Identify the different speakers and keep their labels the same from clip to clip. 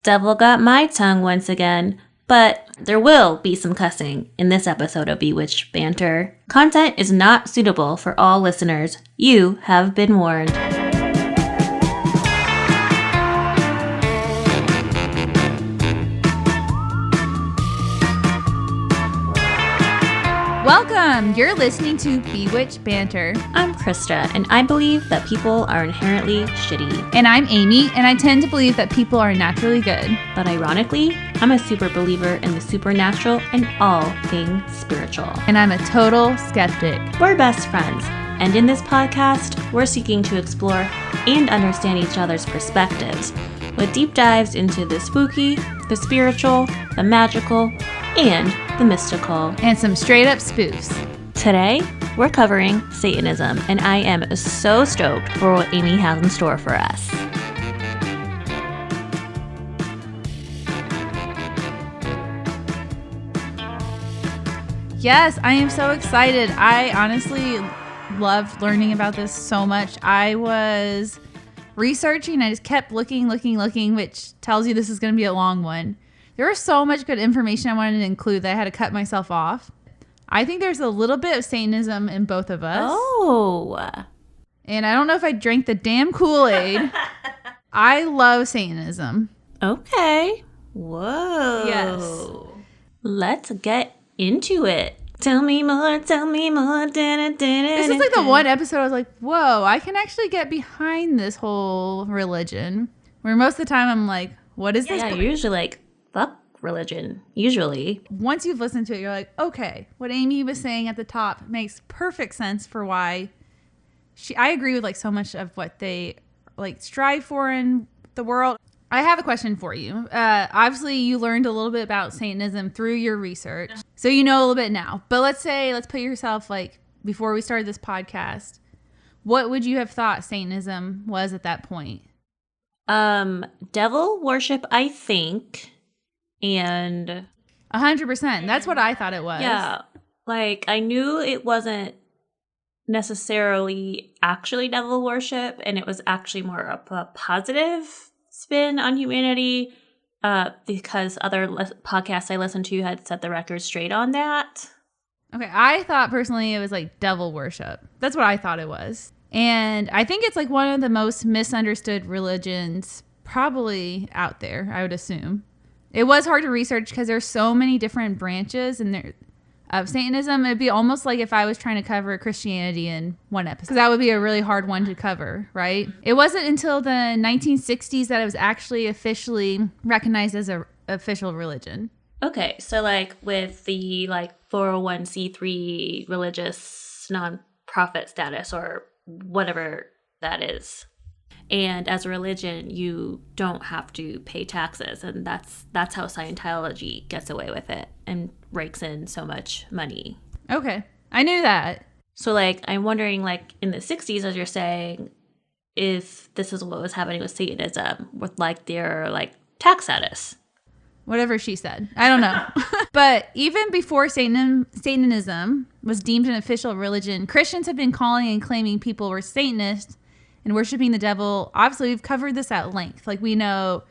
Speaker 1: Devil got my tongue once again, but there will be some cussing in this episode of Bewitched Banter. Content is not suitable for all listeners. You have been warned.
Speaker 2: Welcome! You're listening to Bewitched Banter.
Speaker 1: I'm Krista, and I believe that people are inherently shitty.
Speaker 2: And I'm Amy, and I tend to believe that people are naturally good.
Speaker 1: But ironically, I'm a super believer in the supernatural and all things spiritual.
Speaker 2: And I'm a total skeptic.
Speaker 1: We're best friends, and in this podcast, we're seeking to explore and understand each other's perspectives, with deep dives into the spooky, the spiritual, the magical, and the mystical.
Speaker 2: And some straight up spoofs.
Speaker 1: Today, we're covering Satanism, and I am so stoked for what Amy has in store for us.
Speaker 2: Yes, I am so excited. I honestly loved learning about this so much. I was researching. I just kept looking, which tells you this is going to be a long one. There was so much good information I wanted to include that I had to cut myself off. I think there's a little bit of Satanism in both of us.
Speaker 1: Oh.
Speaker 2: And I don't know if I drank the damn Kool-Aid. I love Satanism.
Speaker 1: Okay. Whoa.
Speaker 2: Yes.
Speaker 1: Let's get into it. Tell me more, tell me more.
Speaker 2: This is like the one episode I was like, whoa, I can actually get behind this whole religion. Where most of the time I'm like, what is this?
Speaker 1: Yeah, you're usually like, fuck religion, usually.
Speaker 2: Once you've listened to it, you're like, okay, what Amy was saying at the top makes perfect sense for why I agree with like so much of what they like strive for in the world. I have a question for you. Obviously, you learned a little bit about Satanism through your research, so you know a little bit now. But let's put yourself like before we started this podcast, what would you have thought Satanism was at that point?
Speaker 1: Devil worship, I think, and
Speaker 2: 100%. That's what I thought it was.
Speaker 1: Yeah, like I knew it wasn't necessarily actually devil worship, and it was actually more of a positive spin on humanity, because other podcasts I listened to had set the record straight on that.
Speaker 2: Okay, I thought personally it was like devil worship. That's what I thought it was. And I think it's like one of the most misunderstood religions probably out there, I would assume. It was hard to research because there's so many different branches of Satanism. It'd be almost like if I was trying to cover Christianity in one episode, because that would be a really hard one to cover, right? It wasn't until the 1960s that it was actually officially recognized as an official religion.
Speaker 1: Okay, so like with the like 401c3 religious non-profit status or whatever that is. And as a religion, you don't have to pay taxes, and that's how Scientology gets away with it and rakes in so much money.
Speaker 2: Okay, I knew that.
Speaker 1: So, like, I'm wondering, like, in the 60s, as you're saying, if this is what was happening with Satanism, with, like, their, like, tax status.
Speaker 2: Whatever she said. I don't know. But even before Satanism was deemed an official religion, Christians have been calling and claiming people were Satanists and worshiping the devil. Obviously, we've covered this at length. Like, we know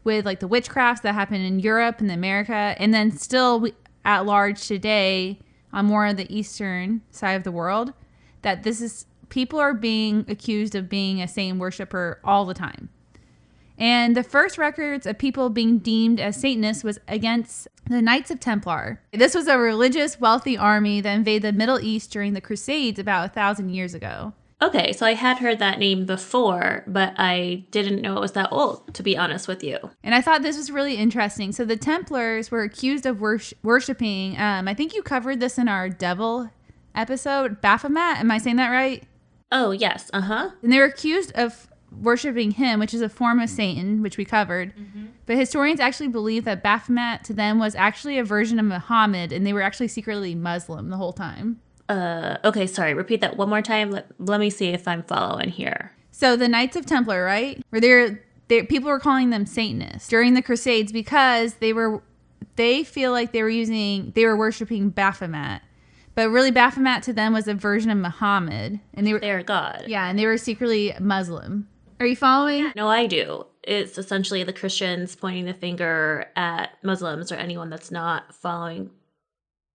Speaker 2: with, like, the witchcrafts that happened in Europe and America, and then still at large today on more of the eastern side of the world, that people are being accused of being a Satan worshiper all the time. And the first records of people being deemed as Satanists was against the Knights of Templar. This was a religious, wealthy army that invaded the Middle East during the Crusades about 1,000 years ago.
Speaker 1: Okay, so I had heard that name before, but I didn't know it was that old, to be honest with you.
Speaker 2: And I thought this was really interesting. So the Templars were accused of worshiping, I think you covered this in our devil episode, Baphomet. Am I saying that right?
Speaker 1: Oh, yes. Uh-huh.
Speaker 2: And they were accused of worshiping him, which is a form of Satan, which we covered. Mm-hmm. But historians actually believe that Baphomet to them was actually a version of Muhammad, and they were actually secretly Muslim the whole time.
Speaker 1: Okay, sorry. Repeat that one more time. Let me see if I'm following here.
Speaker 2: So the Knights of Templar, right? Where people were calling them Satanists during the Crusades because they feel like they were worshiping Baphomet. But really Baphomet to them was a version of Muhammad. And they were
Speaker 1: their god.
Speaker 2: Yeah, and they were secretly Muslim. Are you following?
Speaker 1: No, I do. it's essentially the Christians pointing the finger at Muslims or anyone that's not following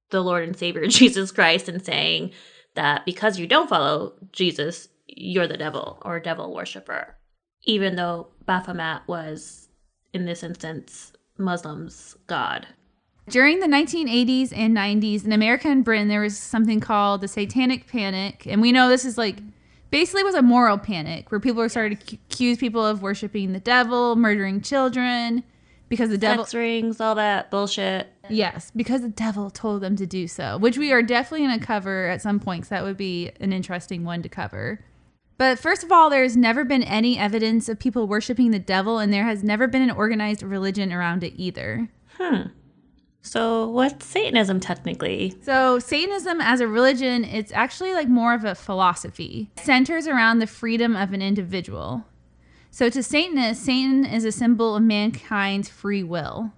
Speaker 1: the Lord and Savior Jesus Christ and saying that because you don't follow Jesus, you're the devil or devil worshiper. Even though Baphomet was, in this instance, Muslims' god.
Speaker 2: During the 1980s and 90s in America and Britain, there was something called the Satanic Panic. And we know this is like, basically was a moral panic where people were starting to accuse people of worshiping the devil, murdering children, because the devil...
Speaker 1: Sex rings, all that bullshit.
Speaker 2: Yes, because the devil told them to do so, which we are definitely going to cover at some point, 'cause that would be an interesting one to cover. But first of all, there's never been any evidence of people worshiping the devil, and there has never been an organized religion around it either.
Speaker 1: So what's Satanism technically?
Speaker 2: So Satanism as a religion, it's actually like more of a philosophy. It centers around the freedom of an individual. So to Satanists, Satan is a symbol of mankind's free will.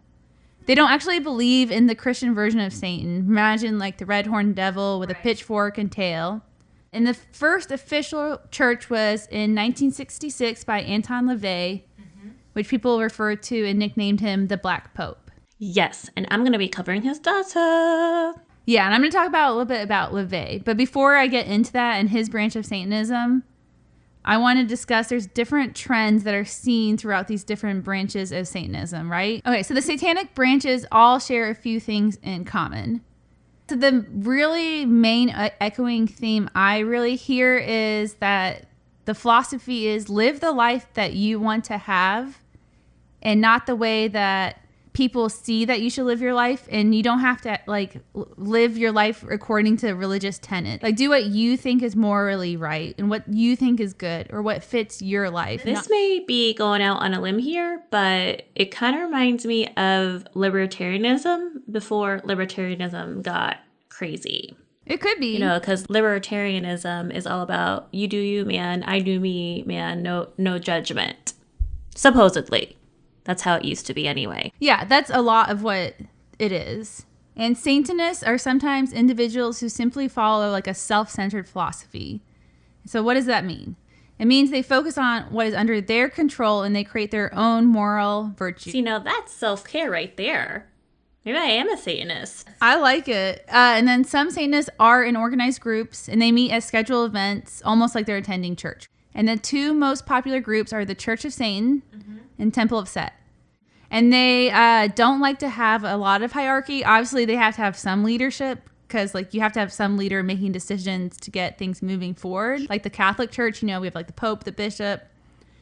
Speaker 2: They don't actually believe in the Christian version of Satan. Imagine like the red horned devil with a pitchfork and tail. And the first official church was in 1966 by Anton LaVey, which people referred to and nicknamed him the Black Pope.
Speaker 1: Yes, and I'm going to be covering his data.
Speaker 2: Yeah, and I'm going to talk about a little bit about LaVey. But before I get into that and his branch of Satanism, I want to discuss there's different trends that are seen throughout these different branches of Satanism, right? Okay, so the satanic branches all share a few things in common. So the really main echoing theme I really hear is that the philosophy is live the life that you want to have and not the way that people see that you should live your life, and you don't have to like live your life according to religious tenet. Like do what you think is morally right and what you think is good or what fits your life.
Speaker 1: This may be going out on a limb here, but it kind of reminds me of libertarianism before libertarianism got crazy.
Speaker 2: It could be.
Speaker 1: You know, because libertarianism is all about you do you, man, I do me, man, no judgment. Supposedly. That's how it used to be anyway.
Speaker 2: Yeah, that's a lot of what it is. And Satanists are sometimes individuals who simply follow like a self-centered philosophy. So what does that mean? It means they focus on what is under their control and they create their own moral virtue.
Speaker 1: See, now that's self-care right there. Maybe I am a Satanist.
Speaker 2: I like it. And then some Satanists are in organized groups and they meet at scheduled events, almost like they're attending church. And the two most popular groups are the Church of Satan and Temple of Set. And they don't like to have a lot of hierarchy. Obviously, they have to have some leadership because, like, you have to have some leader making decisions to get things moving forward. Like the Catholic Church, you know, we have like the Pope, the Bishop.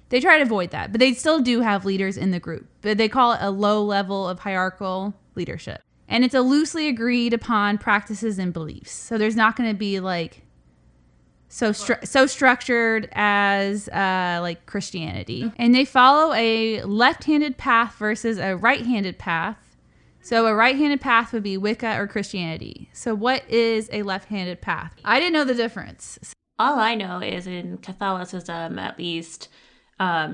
Speaker 2: They try to avoid that, but they still do have leaders in the group. But they call it a low level of hierarchical leadership. And it's a loosely agreed upon practices and beliefs. So there's not going to be like so structured as like Christianity. And they follow a left-handed path versus a right-handed path. So a right-handed path would be Wicca or Christianity. So what is a left-handed path? I didn't know the difference.
Speaker 1: All I know is in Catholicism, at least,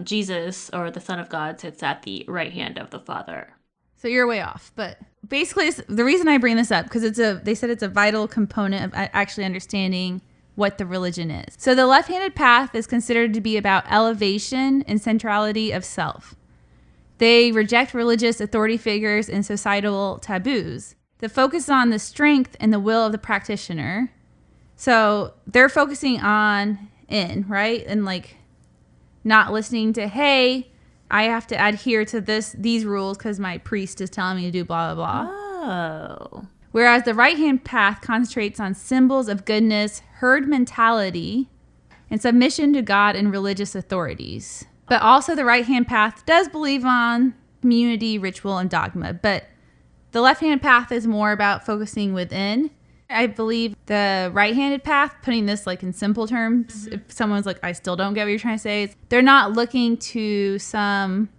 Speaker 1: Jesus or the Son of God sits at the right hand of the Father.
Speaker 2: So you're way off. But basically, the reason I bring this up, because they said it's a vital component of actually understanding what the religion is. So the left-handed path is considered to be about elevation and centrality of self. They reject religious authority figures and societal taboos. The focus on the strength and the will of the practitioner. So they're focusing on right? And like not listening to, hey, I have to adhere to these rules because my priest is telling me to do blah, blah, blah.
Speaker 1: Oh.
Speaker 2: Whereas the right-hand path concentrates on symbols of goodness, herd mentality, and submission to God and religious authorities. But also the right-hand path does believe on community, ritual, and dogma. But the left-hand path is more about focusing within. I believe the right-handed path, putting this like in simple terms, if someone's like, I still don't get what you're trying to say, they're not looking to some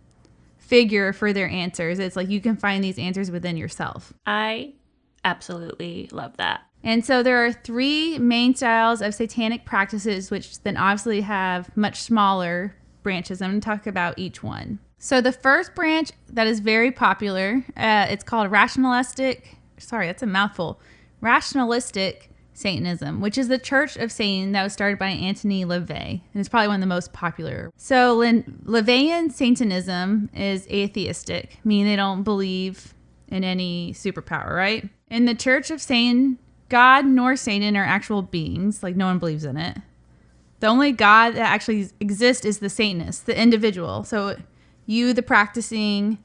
Speaker 2: figure for their answers. It's like you can find these answers within yourself.
Speaker 1: I absolutely love that.
Speaker 2: And so there are three main styles of satanic practices, which then obviously have much smaller branches. I'm going to talk about each one. So the first branch that is very popular, it's called rationalistic Satanism, which is the Church of Satan that was started by Anthony LaVey, and it's probably one of the most popular. So LaVeyan Satanism is atheistic, meaning they don't believe in any superpower, right? In the Church of Satan, God nor Satan are actual beings, like no one believes in it. The only God that actually exists is the Satanist, the individual. So you, the practicing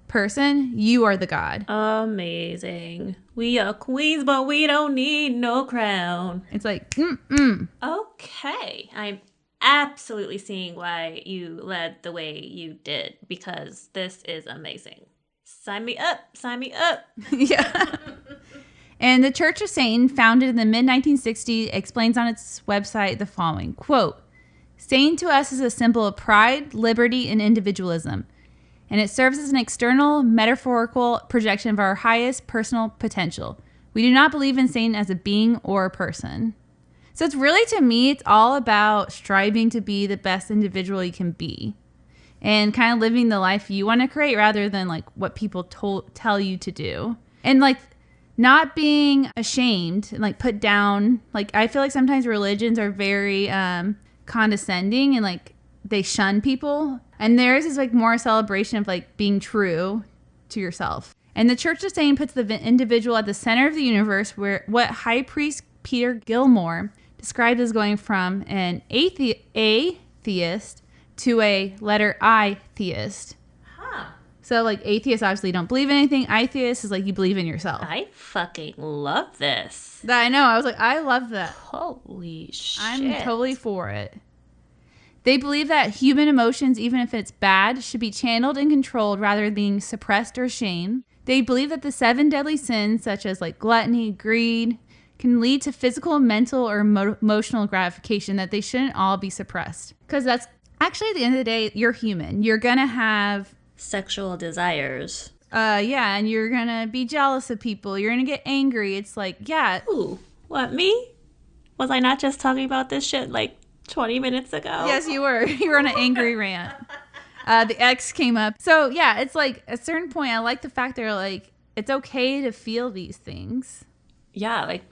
Speaker 2: person, you are the God.
Speaker 1: Amazing. We are queens, but we don't need no crown.
Speaker 2: It's like,
Speaker 1: Okay. I'm absolutely seeing why you led the way you did, because this is amazing. Sign me up. Sign me up.
Speaker 2: Yeah. And the Church of Satan, founded in the mid-1960s, explains on its website the following, quote, Satan to us is a symbol of pride, liberty, and individualism, and it serves as an external, metaphorical projection of our highest personal potential. We do not believe in Satan as a being or a person. So it's really, to me, it's all about striving to be the best individual you can be and kind of living the life you want to create rather than like what people tell you to do. And like not being ashamed and like put down. Like I feel like sometimes religions are very condescending and like they shun people. And theirs is like more a celebration of like being true to yourself. And the Church of Satan puts the individual at the center of the universe, where what High Priest Peter Gilmore described as going from an atheist to a letter I theist.
Speaker 1: Huh.
Speaker 2: So like atheists obviously don't believe in anything. Atheist is like you believe in yourself.
Speaker 1: I fucking love this.
Speaker 2: That I know. I was like, I love that.
Speaker 1: Holy shit.
Speaker 2: I'm totally for it. They believe that human emotions, even if it's bad, should be channeled and controlled rather than being suppressed or shamed. They believe that the 7 deadly sins, such as like gluttony, greed, can lead to physical, mental, or emotional gratification, that they shouldn't all be suppressed. Because that's actually, at the end of the day, you're human. You're going to have
Speaker 1: sexual desires.
Speaker 2: Yeah, and you're going to be jealous of people. You're going to get angry. It's like, yeah.
Speaker 1: Ooh, what, me? Was I not just talking about this shit like 20 minutes ago?
Speaker 2: Yes, you were. You were on an angry rant. The X came up. So, yeah, it's like at a certain point, I like the fact they're like, it's okay to feel these things.
Speaker 1: Yeah, like,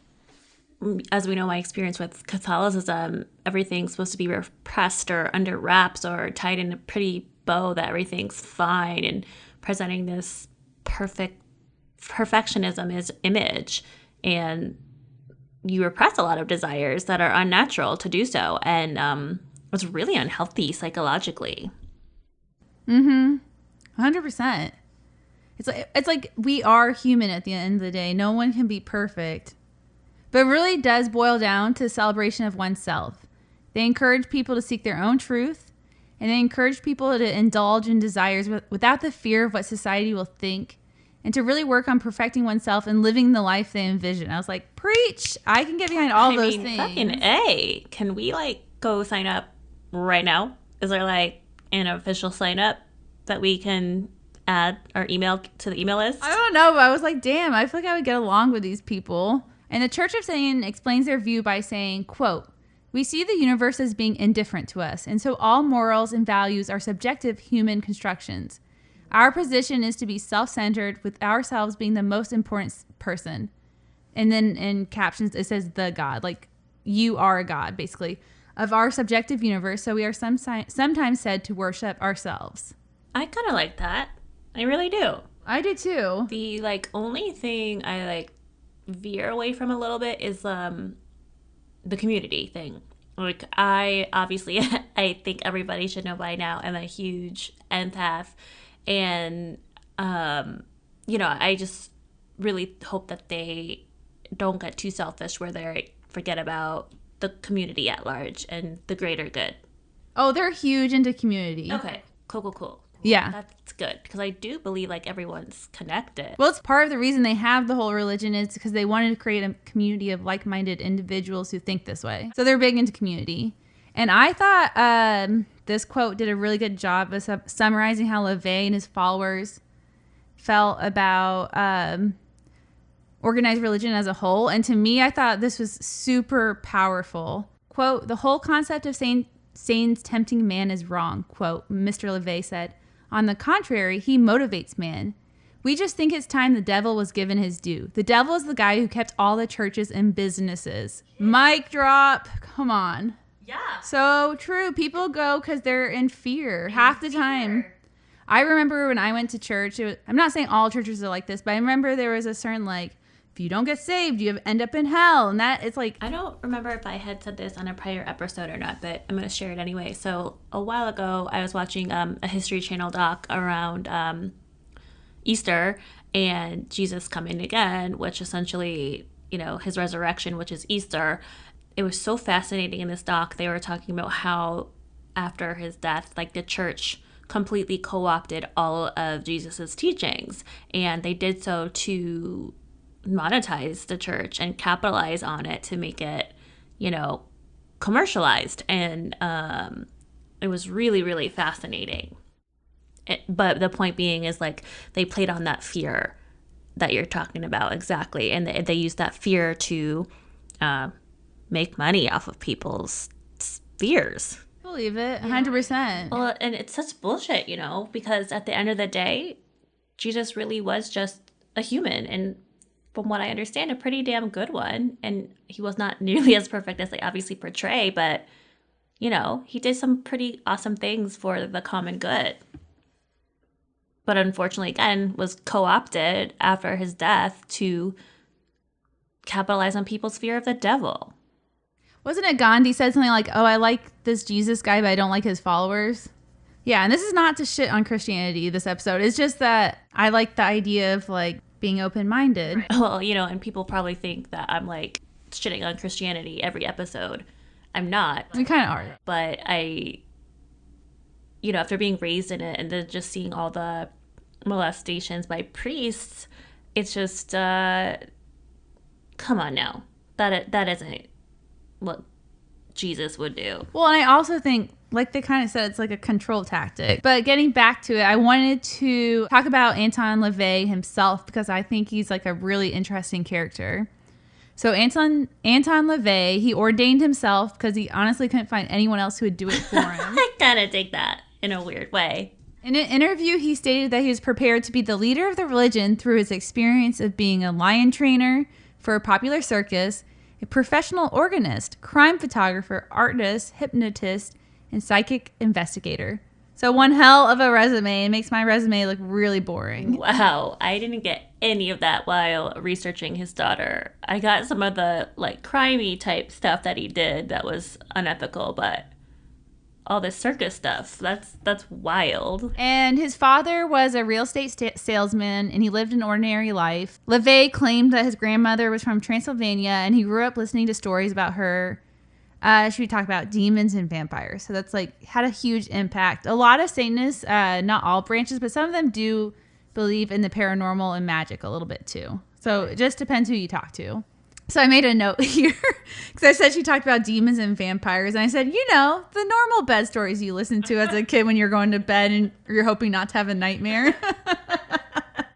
Speaker 1: as we know, my experience with Catholicism, everything's supposed to be repressed or under wraps or tied in a pretty bow that everything's fine, and presenting this perfectionism is image, and you repress a lot of desires that are unnatural to do so, and it's really unhealthy psychologically.
Speaker 2: 100%. It's like we are human at the end of the day. No one can be perfect. But it really does boil down to celebration of oneself. They encourage people to seek their own truth, and they encourage people to indulge in desires without the fear of what society will think, and to really work on perfecting oneself and living the life they envision. I was like, preach! I can get behind all those things.
Speaker 1: Fucking A. Can we like go sign up right now? Is there like an official sign up that we can add our email to the email list?
Speaker 2: I don't know, but I was like, damn, I feel like I would get along with these people. And the Church of Satan explains their view by saying, quote, we see the universe as being indifferent to us, and so all morals and values are subjective human constructions. Our position is to be self-centered, with ourselves being the most important person. And then in captions, it says the God, like you are a God, basically, of our subjective universe. So we are sometimes said to worship ourselves.
Speaker 1: I kind of like that. I really do.
Speaker 2: I do too.
Speaker 1: The like only thing I like veer away from a little bit is the community thing. Like I obviously I think everybody should know by now I'm a huge empath, and you know, I just really hope that they don't get too selfish where they forget about the community at large and the greater good.
Speaker 2: Oh, they're huge into community.
Speaker 1: Okay, cool.
Speaker 2: Yeah.
Speaker 1: That's good, because I do believe like everyone's connected.
Speaker 2: Well, it's part of the reason they have the whole religion is because they wanted to create a community of like-minded individuals who think this way. So they're big into community. And I thought this quote did a really good job of summarizing how LaVey and his followers felt about organized religion as a whole. And to me, I thought this was super powerful. Quote, the whole concept of Satan's tempting man is wrong, quote, Mr. LaVey said. On the contrary, he motivates man. We just think it's time the devil was given his due. The devil is the guy who kept all the churches and businesses. Mic drop. Come on.
Speaker 1: Yeah.
Speaker 2: So true. People go because they're in fear half the time. I remember when I went to church, I'm not saying all churches are like this, but I remember there was a certain, like, if you don't get saved, you end up in hell. And that it's like,
Speaker 1: I don't remember if I had said this on a prior episode or not, but I'm going to share it anyway. So a while ago, I was watching a History Channel doc around Easter and Jesus coming again, which essentially, you know, his resurrection, which is Easter. It was so fascinating in this doc. They were talking about how after his death, like the church completely co-opted all of Jesus's teachings, and they did so to monetize the church and capitalize on it to make it, you know, commercialized. And it was really, really fascinating. But the point being is, like, they played on that fear that you're talking about exactly, and they used that fear to make money off of people's fears.
Speaker 2: Believe it, 100%.
Speaker 1: Well, and it's such bullshit, you know, because at the end of the day, Jesus really was just a human, and from what I understand, a pretty damn good one. And he was not nearly as perfect as they obviously portray, but, you know, he did some pretty awesome things for the common good. But unfortunately, again, was co-opted after his death to capitalize on people's fear of the devil.
Speaker 2: Wasn't it Gandhi said something like, oh, I like this Jesus guy, but I don't like his followers? Yeah, and this is not to shit on Christianity, this episode. It's just that I like the idea of, like, being open-minded.
Speaker 1: Right. Well, you know, and people probably think that I'm, like, shitting on Christianity every episode. I'm not.
Speaker 2: We kind of are.
Speaker 1: But I, you know, after being raised in it and then just seeing all the molestations by priests, it's just, come on now. That isn't what Jesus would do.
Speaker 2: Well, and I also think, like they kind of said, it's like a control tactic. But getting back to it, I wanted to talk about Anton LaVey himself because I think he's like a really interesting character. So Anton LaVey, he ordained himself because he honestly couldn't find anyone else who would do it for him.
Speaker 1: I kind of dig that in a weird way.
Speaker 2: In an interview, he stated that he was prepared to be the leader of the religion through his experience of being a lion trainer for a popular circus, a professional organist, crime photographer, artist, hypnotist, and psychic investigator. So one hell of a resume. It makes my resume look really boring.
Speaker 1: Wow, I didn't get any of that while researching his daughter. I got some of the, like, crimey type stuff that he did that was unethical, but all this circus stuff, that's wild.
Speaker 2: And his father was a real estate salesman, and he lived an ordinary life. LaVey claimed that his grandmother was from Transylvania, and he grew up listening to stories about her. She would talk about demons and vampires. So that's, like, had a huge impact. A lot of Satanists, not all branches, but some of them do believe in the paranormal and magic a little bit too. So it just depends who you talk to. So I made a note here because I said she talked about demons and vampires. And I said, you know, the normal bed stories you listen to as a kid when you're going to bed and you're hoping not to have a nightmare.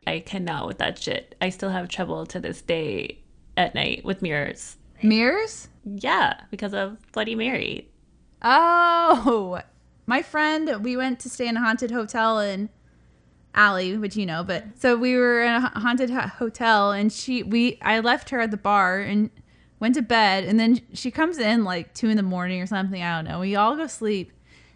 Speaker 1: I cannot with that shit. I still have trouble to this day at night with mirrors.
Speaker 2: Mirrors?
Speaker 1: Yeah, because of Bloody Mary.
Speaker 2: Oh, my friend, we went to stay in a haunted hotel in Allie, which you know, but so we were in a haunted hotel and I left her at the bar and went to bed, and then she comes in like 2 a.m. or something. I don't know. We all go sleep.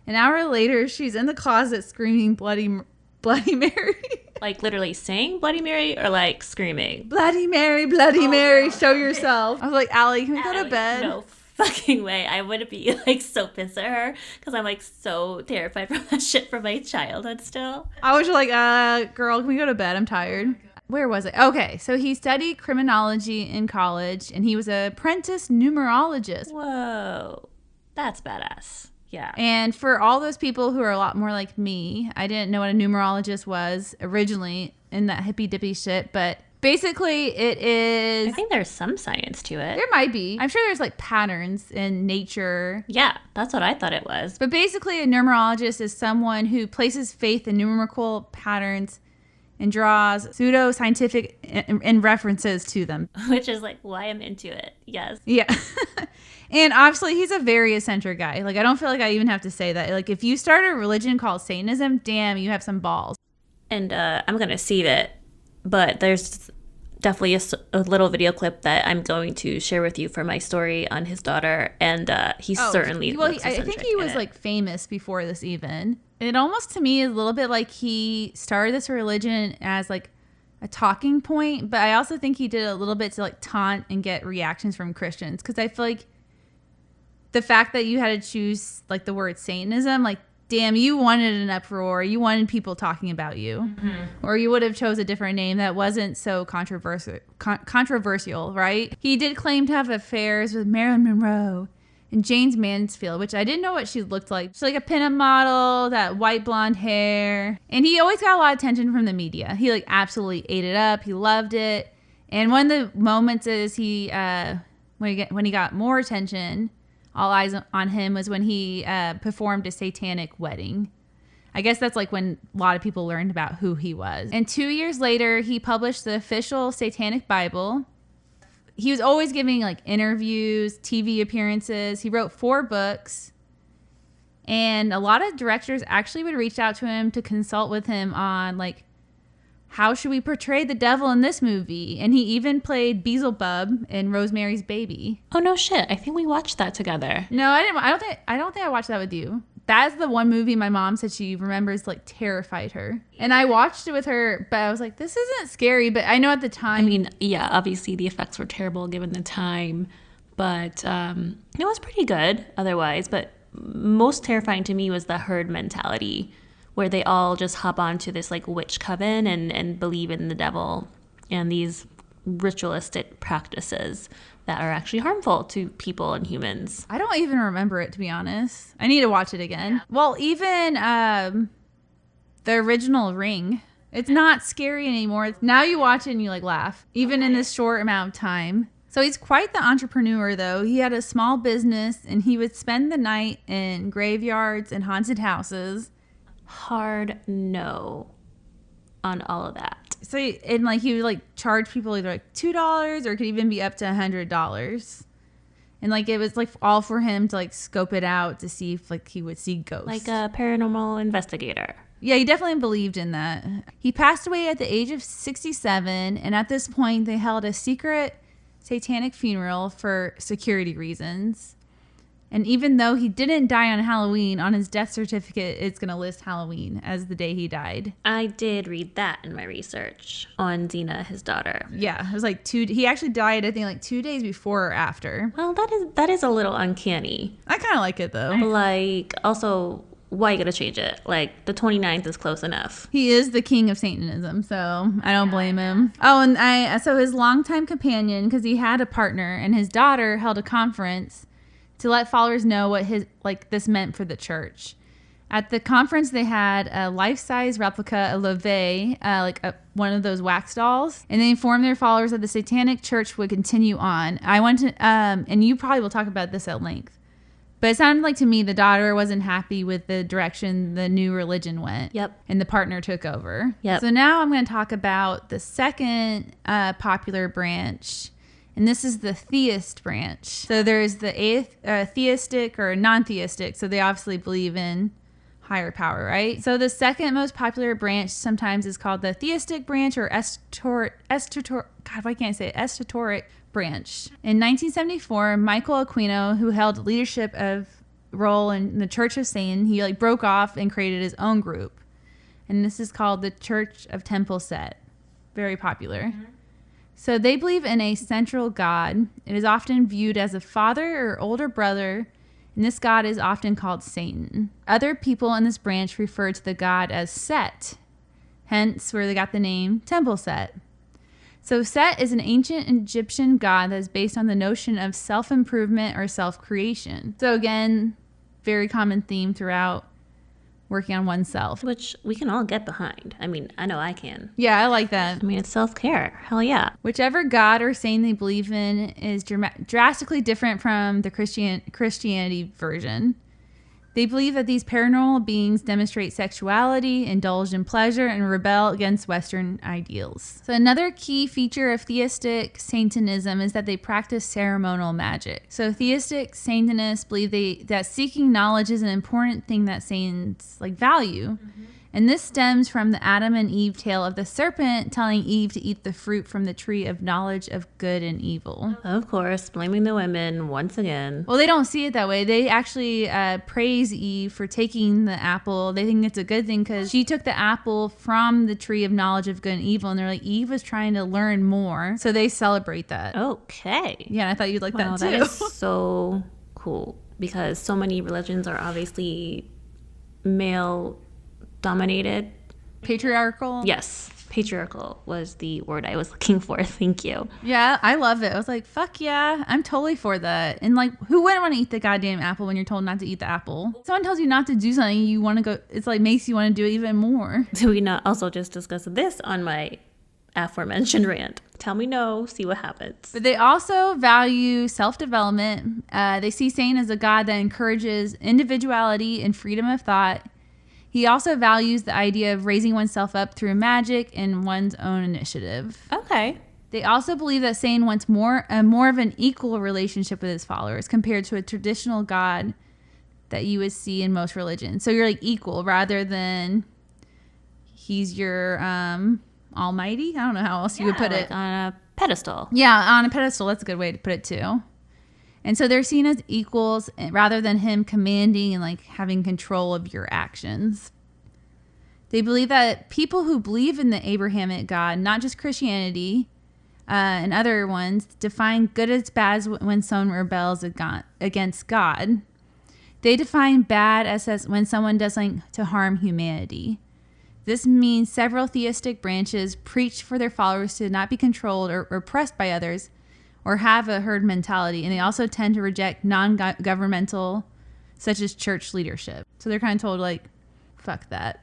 Speaker 2: An hour later, she's in the closet screaming Bloody Mary.
Speaker 1: Like literally saying Bloody Mary or like screaming?
Speaker 2: Bloody Mary, Bloody Mary, show yourself. I was like, Allie, can we go to bed?
Speaker 1: No fucking way. I would be like so pissed at her because I'm like so terrified from that shit from my childhood still.
Speaker 2: I was like, girl, can we go to bed? I'm tired. Where was it? Okay, so he studied criminology in college and he was an apprentice numerologist.
Speaker 1: Whoa, that's badass. Yeah.
Speaker 2: And for all those people who are a lot more like me, I didn't know what a numerologist was originally in that hippy dippy shit, but basically it is...
Speaker 1: I think there's some science to it.
Speaker 2: There might be. I'm sure there's like patterns in nature.
Speaker 1: Yeah, that's what I thought it was.
Speaker 2: But basically a numerologist is someone who places faith in numerical patterns and draws pseudo-scientific and references to them.
Speaker 1: Which is like why I'm into it. Yes.
Speaker 2: Yeah. And obviously, he's a very eccentric guy. Like, I don't feel like I even have to say that. Like, if you start a religion called Satanism, damn, you have some balls.
Speaker 1: And I'm going to save it But there's definitely a little video clip that I'm going to share with you for my story on his daughter, and he certainly looks
Speaker 2: I think he was like famous before this even. It almost to me is a little bit like he started this religion as like a talking point, but I also think he did a little bit to like taunt and get reactions from Christians, because I feel like the fact that you had to choose like the word Satanism, like, damn, you wanted an uproar, you wanted people talking about you, or you would have chose a different name that wasn't so controversial, right? He did claim to have affairs with Marilyn Monroe and Jane Mansfield, which I didn't know what she looked like. She's like a pinup model, that white blonde hair. And he always got a lot of attention from the media. He like absolutely ate it up. He loved it. And one of the moments is when he got more attention, all eyes on him, was when he performed a satanic wedding. I guess that's like when a lot of people learned about who he was. And 2 years later, he published the official Satanic Bible. He was always giving like interviews, TV appearances. He wrote 4 books. And a lot of directors actually would reach out to him to consult with him on like, how should we portray the devil in this movie? And he even played Beelzebub in Rosemary's Baby.
Speaker 1: Oh no shit! I think we watched that together.
Speaker 2: No, I didn't. I don't think I watched that with you. That's the one movie my mom said she remembers like terrified her. And I watched it with her, but I was like, this isn't scary. But I know at the time.
Speaker 1: I mean, yeah, obviously the effects were terrible given the time, but it was pretty good otherwise. But most terrifying to me was the herd mentality, where they all just hop onto this like witch coven and believe in the devil and these ritualistic practices that are actually harmful to people and humans.
Speaker 2: I don't even remember it, to be honest. I need to watch it again. Yeah. Well, even the original Ring, it's not scary anymore. Now you watch it and you like laugh, even in this short amount of time. So he's quite the entrepreneur, though. He had a small business and he would spend the night in graveyards and haunted houses.
Speaker 1: Hard no on all of that.
Speaker 2: So and like he would like charge people either like $2 or it could even be up to $100. And like it was like all for him to like scope it out to see if like he would see ghosts.
Speaker 1: Like a paranormal investigator.
Speaker 2: Yeah, he definitely believed in that. He passed away at the age of 67, and at this point they held a secret satanic funeral for security reasons. And even though he didn't die on Halloween, on his death certificate, it's going to list Halloween as the day he died.
Speaker 1: I did read that in my research on Dina, his daughter.
Speaker 2: Yeah, it was like he actually died, I think, like 2 days before or after.
Speaker 1: Well, that is a little uncanny.
Speaker 2: I kind of like it, though.
Speaker 1: Like, also, why you gotta change it? Like, the 29th is close enough.
Speaker 2: He is the king of Satanism, so I don't blame him. Oh, and so his longtime companion, because he had a partner, and his daughter held a conference to let followers know what this meant for the church. At the conference, they had a life-size replica of LaVey, one of those wax dolls, and they informed their followers that the Satanic Church would continue on. I went to, and you probably will talk about this at length, but it sounded like to me the daughter wasn't happy with the direction the new religion went.
Speaker 1: Yep.
Speaker 2: And the partner took over.
Speaker 1: Yep.
Speaker 2: So now I'm going to talk about the second popular branch. And this is the theist branch. So there's the theistic or non-theistic. So they obviously believe in higher power, right? So the second most popular branch sometimes is called the theistic branch or esoteric branch. In 1974, Michael Aquino, who held leadership role in the Church of Satan, he broke off and created his own group. And this is called the Church of Temple Set. Very popular. Mm-hmm. So they believe in a central God. It is often viewed as a father or older brother, and this God is often called Satan. Other people in this branch refer to the God as Set, hence where they got the name Temple Set. So Set is an ancient Egyptian god that is based on the notion of self-improvement or self-creation. So again, very common theme throughout working on oneself.
Speaker 1: Which we can all get behind. I mean, I know I can.
Speaker 2: Yeah, I like that.
Speaker 1: I mean, it's self-care. Hell yeah.
Speaker 2: Whichever god or saint they believe in is drastically different from the Christianity version. They believe that these paranormal beings demonstrate sexuality, indulge in pleasure, and rebel against Western ideals. So another key feature of theistic Satanism is that they practice ceremonial magic. So theistic Satanists believe that seeking knowledge is an important thing that Satans value. Mm-hmm. And this stems from the Adam and Eve tale of the serpent telling Eve to eat the fruit from the tree of knowledge of good and evil.
Speaker 1: Of course, blaming the women once again.
Speaker 2: Well, they don't see it that way. They actually praise Eve for taking the apple. They think it's a good thing because she took the apple from the tree of knowledge of good and evil. And they're like, Eve was trying to learn more. So they celebrate that.
Speaker 1: Okay.
Speaker 2: Yeah, and I thought you'd like that too.
Speaker 1: That is so cool because so many religions are obviously male dominated.
Speaker 2: Patriarchal?
Speaker 1: Yes. Patriarchal was the word I was looking for. Thank you.
Speaker 2: Yeah, I love it. I was like, fuck yeah, I'm totally for that. And like, who wouldn't want to eat the goddamn apple when you're told not to eat the apple? Someone tells you not to do something, you want to go, it's like makes you want to do it even more.
Speaker 1: Did we not also just discuss this on my aforementioned rant? Tell me no, see what happens.
Speaker 2: But they also value self-development. They see Satan as a god that encourages individuality and freedom of thought. He also values the idea of raising oneself up through magic and one's own initiative.
Speaker 1: Okay.
Speaker 2: They also believe that Satan wants more of an equal relationship with his followers compared to a traditional god that you would see in most religions. So you're like equal rather than he's your almighty. I don't know how else you would put it.
Speaker 1: On a pedestal.
Speaker 2: Yeah, on a pedestal. That's a good way to put it too. And so they're seen as equals rather than him commanding and like having control of your actions. They believe that people who believe in the Abrahamic God, not just Christianity and other ones, define good as bad when someone rebels against God. They define bad as when someone does something to harm humanity. This means several theistic branches preach for their followers to not be controlled or oppressed by others, or have a herd mentality, and they also tend to reject non-governmental, such as church leadership. So they're kind of told, like, fuck that,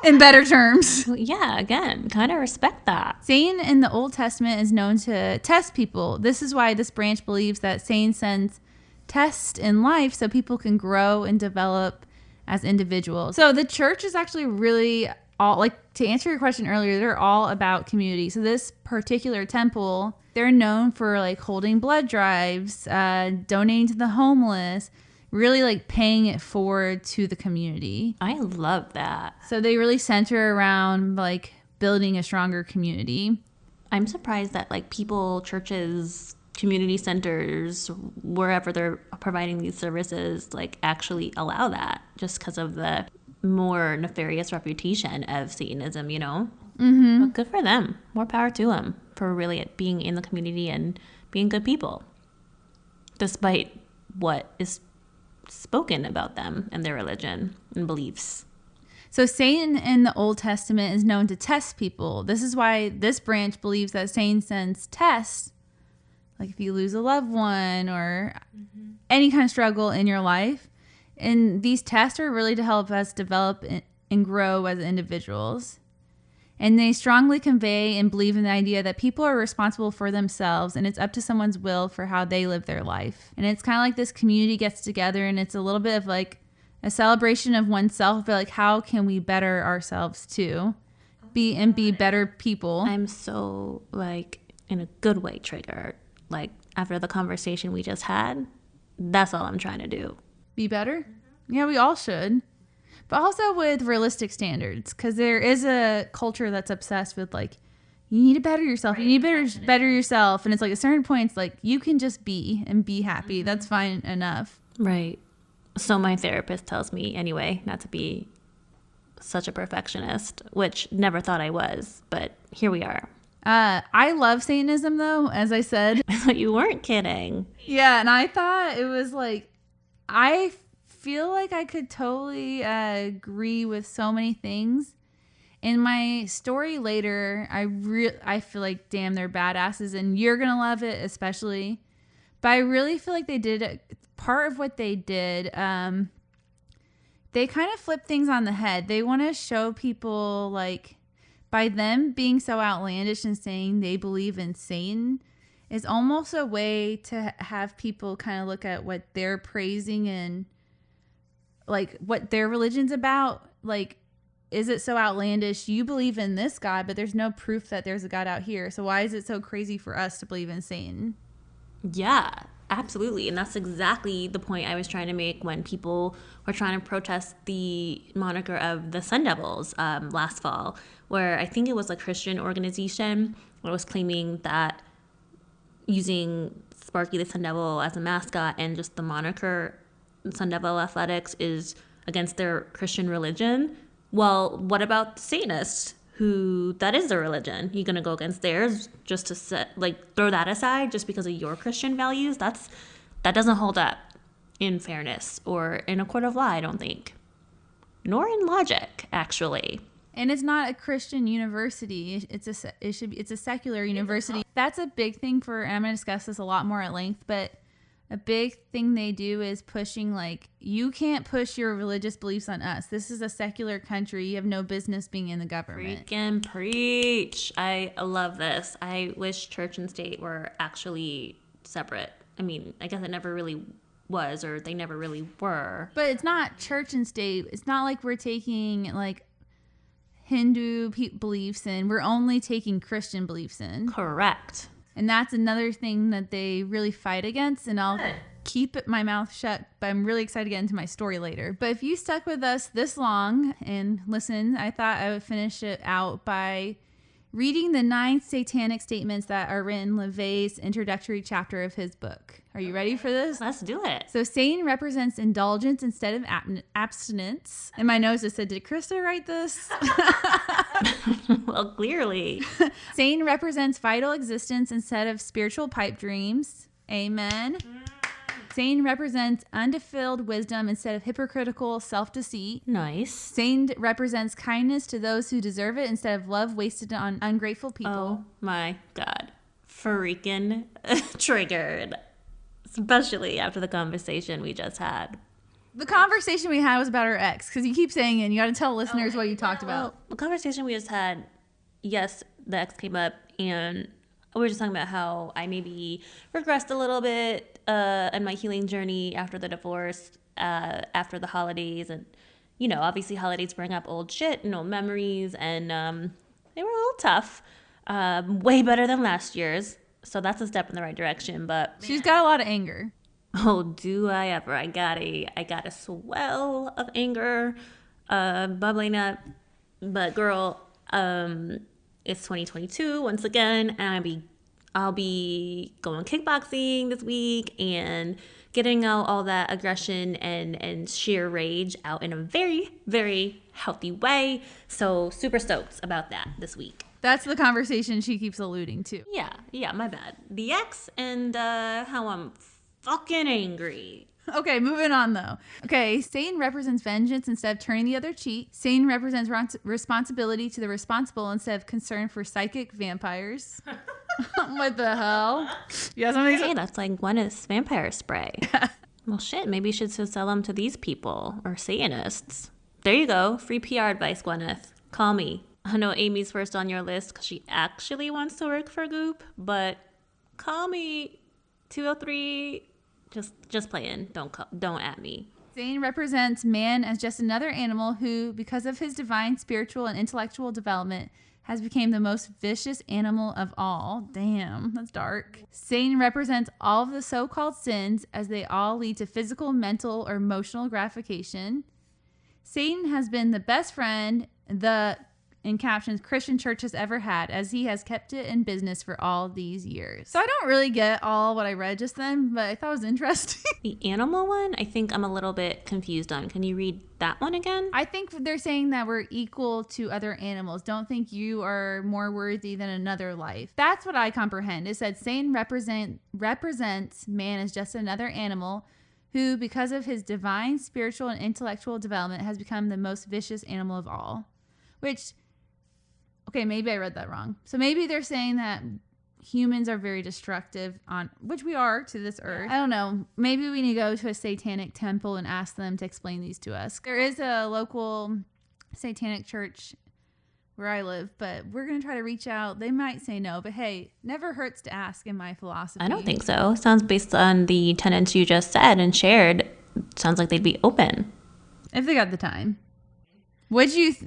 Speaker 2: in better terms.
Speaker 1: Well, yeah, again, kind of respect that.
Speaker 2: Satan in the Old Testament is known to test people. This is why this branch believes that Satan sends tests in life so people can grow and develop as individuals. So the church is actually really all, like, to answer your question earlier, they're all about community. So this particular temple, they're known for like holding blood drives, donating to the homeless, really like paying it forward to the community.
Speaker 1: I love that.
Speaker 2: So they really center around like building a stronger community.
Speaker 1: I'm surprised that like people, churches, community centers, wherever they're providing these services, like actually allow that just because of the more nefarious reputation of Satanism, you know? Mm-hmm. But good for them. More power to them for really being in the community and being good people, despite what is spoken about them and their religion and beliefs.
Speaker 2: So Satan in the Old Testament is known to test people. This is why this branch believes that Satan sends tests, like if you lose a loved one or any kind of struggle in your life. And these tests are really to help us develop and grow as individuals. And they strongly convey and believe in the idea that people are responsible for themselves and it's up to someone's will for how they live their life. And it's kind of like this community gets together and it's a little bit of like a celebration of oneself, but like how can we better ourselves too? Be better people.
Speaker 1: I'm so like in a good way triggered. Like after the conversation we just had, that's all I'm trying to do.
Speaker 2: Be better? Yeah, we all should. But also with realistic standards, because there is a culture that's obsessed with like, you need to better yourself. You need to better yourself. And it's like at certain points, like you can just be and be happy. That's fine enough.
Speaker 1: Right. So my therapist tells me anyway, not to be such a perfectionist, which never thought I was, but here we are.
Speaker 2: I love Satanism though, as I said.
Speaker 1: I thought you weren't kidding.
Speaker 2: Yeah, and I thought it was like, I feel like I could totally agree with so many things. In my story later, I feel like, damn, they're badasses, and you're gonna love it especially. But I really feel like they did part of what they did. They kind of flip things on the head. They want to show people like by them being so outlandish and saying they believe in Satan is almost a way to have people kind of look at what they're praising and like what their religion's about. Like, is it so outlandish? You believe in this God, but there's no proof that there's a God out here. So why is it so crazy for us to believe in Satan?
Speaker 1: Yeah. Absolutely. And that's exactly the point I was trying to make when people were trying to protest the moniker of the Sun Devils last fall, where I think it was a Christian organization that was claiming that using Sparky the Sun Devil as a mascot and just the moniker Sun Devil Athletics is against their Christian religion. Well, what about Satanists? Who that is their religion? You gonna go against theirs just to throw that aside just because of your Christian values? That doesn't hold up in fairness or in a court of law, I don't think, nor in logic, actually.
Speaker 2: And it's not a Christian university. It's a secular university. That's a big thing and I'm gonna discuss this a lot more at length, but a big thing they do is pushing, like, you can't push your religious beliefs on us. This is a secular country. You have no business being in the government.
Speaker 1: Freaking preach. I love this. I wish church and state were actually separate. I mean, I guess it never really was, or they never really were.
Speaker 2: But it's not church and state. It's not like we're taking, like, Hindu beliefs in. We're only taking Christian beliefs in.
Speaker 1: Correct.
Speaker 2: And that's another thing that they really fight against, and I'll keep my mouth shut, but I'm really excited to get into my story later. But if you stuck with us this long and listened, I thought I would finish it out by reading the 9 satanic statements that are written in LaVey's introductory chapter of his book. Are you ready for this?
Speaker 1: Let's do it.
Speaker 2: So Satan represents indulgence instead of abstinence. And my nose just said, did Krista write this?
Speaker 1: Well, clearly.
Speaker 2: Satan represents vital existence instead of spiritual pipe dreams. Amen. Satan represents undefiled wisdom instead of hypocritical self-deceit.
Speaker 1: Nice.
Speaker 2: Satan represents kindness to those who deserve it instead of love wasted on ungrateful people.
Speaker 1: Oh my God. Freaking triggered. Especially after the conversation we just had.
Speaker 2: The conversation we had was about our ex, because you keep saying it, and you got to tell listeners what you talked about.
Speaker 1: The conversation we just had, yes, the ex came up, and we were just talking about how I maybe regressed a little bit in my healing journey after the divorce, after the holidays. And, you know, obviously holidays bring up old shit and old memories, and they were a little tough. Way better than last year's. So that's a step in the right direction. But
Speaker 2: she's got a lot of anger.
Speaker 1: Oh, do I ever. I got a swell of anger bubbling up. But girl, it's 2022 once again, and I'll be going kickboxing this week and getting out all that aggression and sheer rage out in a very, very healthy way. So super stoked about that this week.
Speaker 2: That's the conversation she keeps alluding to.
Speaker 1: Yeah, my bad. The ex and how I'm fucking angry.
Speaker 2: Okay, moving on though. Okay, Satan represents vengeance instead of turning the other cheek. Satan represents responsibility to the responsible instead of concern for psychic vampires. What the hell? Yeah,
Speaker 1: hey, that's like Gwyneth's vampire spray. Well, shit, maybe you should sell them to these people or Satanists. There you go. Free PR advice, Gwyneth. Call me. I know Amy's first on your list because she actually wants to work for Goop, but call me 203. Just playing. Don't at me.
Speaker 2: Satan represents man as just another animal who, because of his divine spiritual and intellectual development, has become the most vicious animal of all. Damn, that's dark. Satan represents all of the so-called sins as they all lead to physical, mental, or emotional gratification. Satan has been the best friend in captions Christian church has ever had, as he has kept it in business for all these years. So I don't really get all what I read just then, but I thought it was interesting.
Speaker 1: The animal one, I think I'm a little bit confused on. Can you read that one again?
Speaker 2: I think they're saying that we're equal to other animals. Don't think you are more worthy than another life. That's what I comprehend. It said Satan represents man as just another animal who, because of his divine spiritual and intellectual development, has become the most vicious animal of all. Which, okay, maybe I read that wrong. So maybe they're saying that humans are very destructive, which we are to this earth. I don't know. Maybe we need to go to a satanic temple and ask them to explain these to us. There is a local satanic church where I live, but we're going to try to reach out. They might say no, but hey, never hurts to ask in my philosophy.
Speaker 1: I don't think so. Sounds based on the tenets you just said and shared. Sounds like they'd be open.
Speaker 2: If they got the time.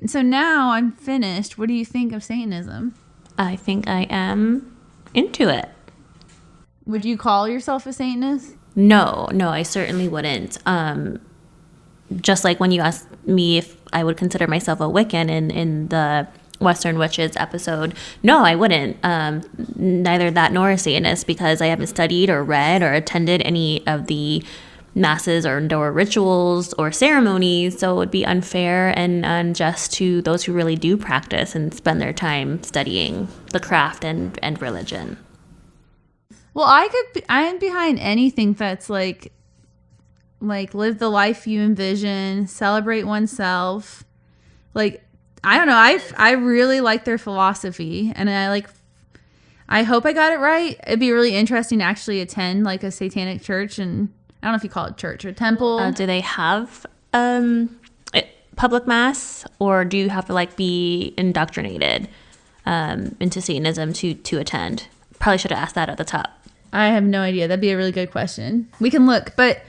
Speaker 2: So now I'm finished. What do you think of Satanism?
Speaker 1: I think I am into it.
Speaker 2: Would you call yourself a Satanist?
Speaker 1: No, I certainly wouldn't. Just like when you asked me if I would consider myself a Wiccan in the Western Witches episode, no, I wouldn't. Neither that nor a Satanist, because I haven't studied or read or attended any of the masses or rituals or ceremonies, so it would be unfair and unjust to those who really do practice and spend their time studying the craft and religion.
Speaker 2: Well, I'm behind anything that's like live the life you envision, celebrate oneself. Like, I don't know, I really like their philosophy, and I hope I got it right. It'd be really interesting to actually attend like a satanic church, and I don't know if you call it church or temple.
Speaker 1: Do they have public mass, or do you have to like be indoctrinated into Satanism to attend? Probably should have asked that at the top.
Speaker 2: I have no idea. That'd be a really good question. We can look, but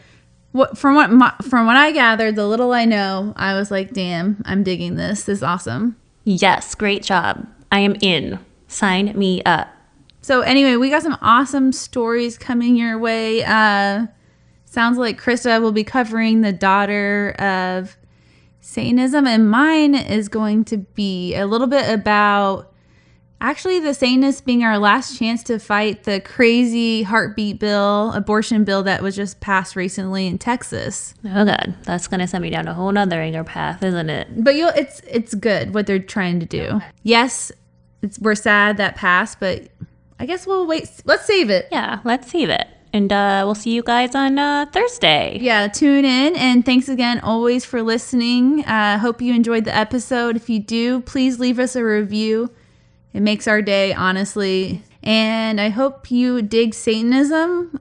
Speaker 2: from what I gathered, the little I know, I was like, damn, I'm digging this. This is awesome.
Speaker 1: Yes, great job. I am in. Sign me up.
Speaker 2: So anyway, we got some awesome stories coming your way. Sounds like Krista will be covering the daughter of Satanism, and mine is going to be a little bit about actually the Satanists being our last chance to fight the crazy heartbeat bill, abortion bill that was just passed recently in Texas.
Speaker 1: Oh God, that's gonna send me down a whole nother anger path, isn't it?
Speaker 2: But it's good what they're trying to do. Okay. Yes, we're sad that passed, but I guess we'll wait. Let's save it.
Speaker 1: Yeah, let's save it. And we'll see you guys on Thursday.
Speaker 2: Yeah, tune in. And thanks again always for listening. Hope you enjoyed the episode. If you do, please leave us a review. It makes our day, honestly. And I hope you dig Satanism.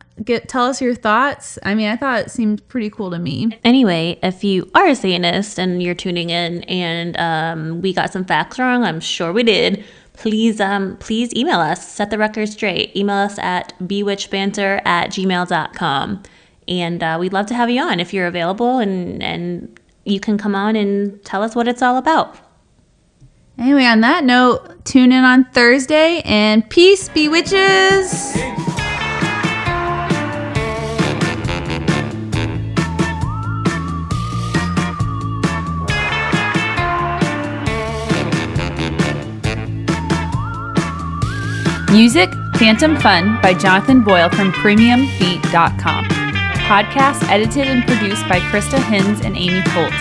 Speaker 2: Tell us your thoughts. I mean, I thought it seemed pretty cool to me.
Speaker 1: Anyway, if you are a Satanist and you're tuning in and we got some facts wrong, I'm sure we did, please email us, set the record straight. Email us at bewitchbanter@gmail.com. And we'd love to have you on if you're available, and you can come on and tell us what it's all about.
Speaker 2: Anyway, on that note, tune in on Thursday, and peace, Bewitches!
Speaker 3: Music, Phantom Fun by Jonathan Boyle from PremiumBeat.com. Podcast edited and produced by Krista Hinz and Amy Holt.